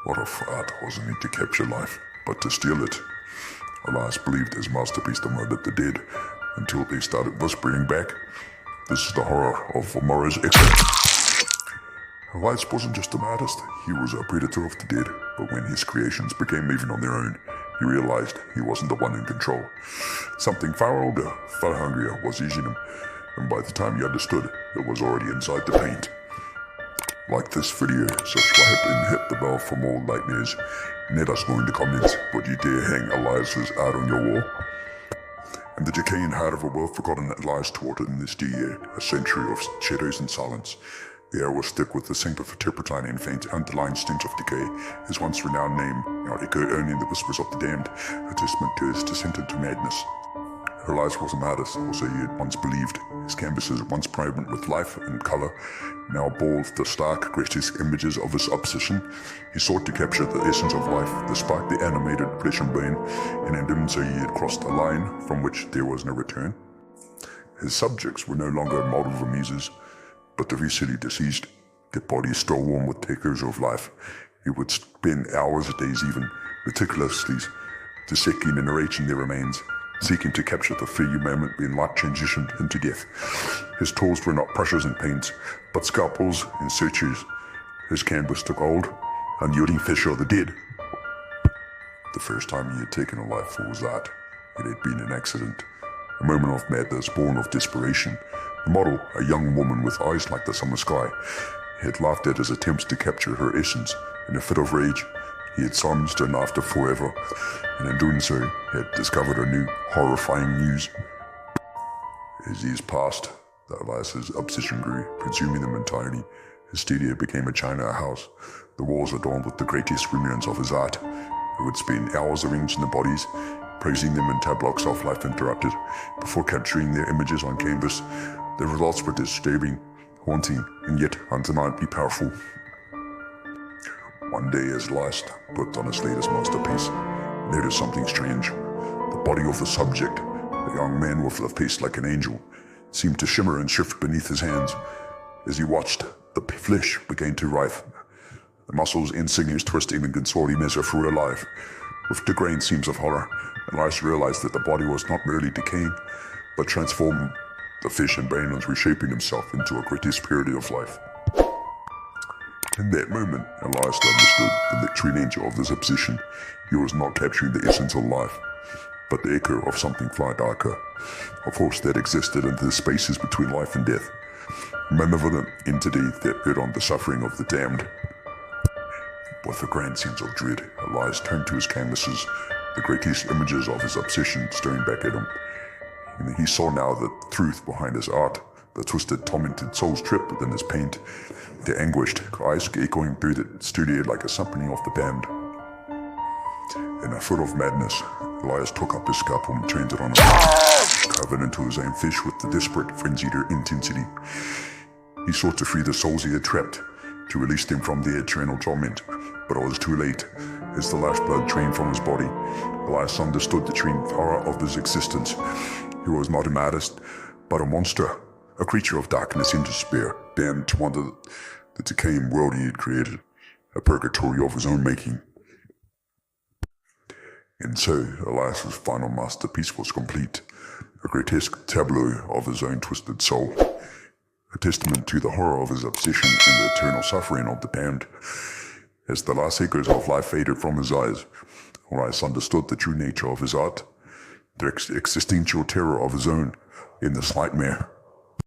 What if art wasn't meant to capture life, but to steal it? Elias believed his masterpiece demanded the dead, until they started whispering back. This is the horror of Marrow's echo. Elias wasn't just an artist, he was a predator of the dead, but when his creations became living on their own, he realized he wasn't the one in control. Something far older, far hungrier was eating him, and by the time he understood, it was already inside the paint. Like this video, subscribe and hit the bell for more nightmares. Let us know in the comments, would you dare hang Elias's art on your wall? And the decaying heart of a well-forgotten Elias taught in this year, a century of shadows and silence. The air was thick with the scent of turpentine and faint underlying stench of decay. His once renowned name now echoed only in the whispers of the damned, a testament to his descent into madness. Elias was an artist, also he had once believed. His canvases, once vibrant with life and colour, now bore the stark, grotesque images of his obsession. He sought to capture the essence of life, the spark, the animated flesh and bone, and in doing so he had crossed a line from which there was no return. His subjects were no longer models or muses, but the recently deceased, their bodies still warm with the echoes of life. He would spend hours, days even, meticulously dissecting and narrating their remains, seeking to capture the fleeting moment when life transitioned into death. His tools were not brushes and paints, but scalpels and sutures. His canvas took hold, unyielding fissure of the dead. The first time he had taken a life for his art, it had been an accident, a moment of madness born of desperation. The model, a young woman with eyes like the summer sky, had laughed at his attempts to capture her essence. In a fit of rage, he had silenced her laughter forever, and in doing so, he had discovered a new, horrifying news. As years passed, Elias's obsession grew, consuming them entirely. His studio became a China house, the walls adorned with the grotesque remnants of his art. He would spend hours arranging the bodies, praising them in tableaux of life interrupted, before capturing their images on canvas. The results were disturbing, haunting, and yet undeniably powerful. One day, as Elias worked on his latest masterpiece, he noticed something strange. The body of the subject, a young man with a face like an angel, seemed to shimmer and shift beneath his hands. As he watched, the flesh began to writhe, the muscles and sinews twisting in consorting measure for alive. With the grain seams of horror, Elias realized that the body was not merely decaying, but transforming. The flesh and bone was reshaping himself into a grotesque parody of life. In that moment, Elias understood the true nature of this obsession. He was not capturing the essence of life, but the echo of something far darker, a force that existed in the spaces between life and death, a malevolent entity that fed on the suffering of the damned. With a grand sense of dread, Elias turned to his canvases, the grotesque images of his obsession staring back at him. And he saw now the truth behind his art, the twisted, tormented souls trapped within his paint, the anguished cries echoing through the studio like a symphony of the damned. In a fit of madness, Elias took up his scalpel and turned it on him, covered into his own flesh with the desperate, frenzied intensity. He sought to free the souls he had trapped, to release them from their eternal torment, but it was too late. As the last blood drained from his body, Elias understood the true horror of his existence. He was not an artist, but a monster, a creature of darkness and despair, damned to wander the decaying world he had created, a purgatory of his own making. And so, Elias's final masterpiece was complete, a grotesque tableau of his own twisted soul, a testament to the horror of his obsession and the eternal suffering of the damned. As the last echoes of life faded from his eyes, Elias understood the true nature of his art, the existential terror of his own in this nightmare.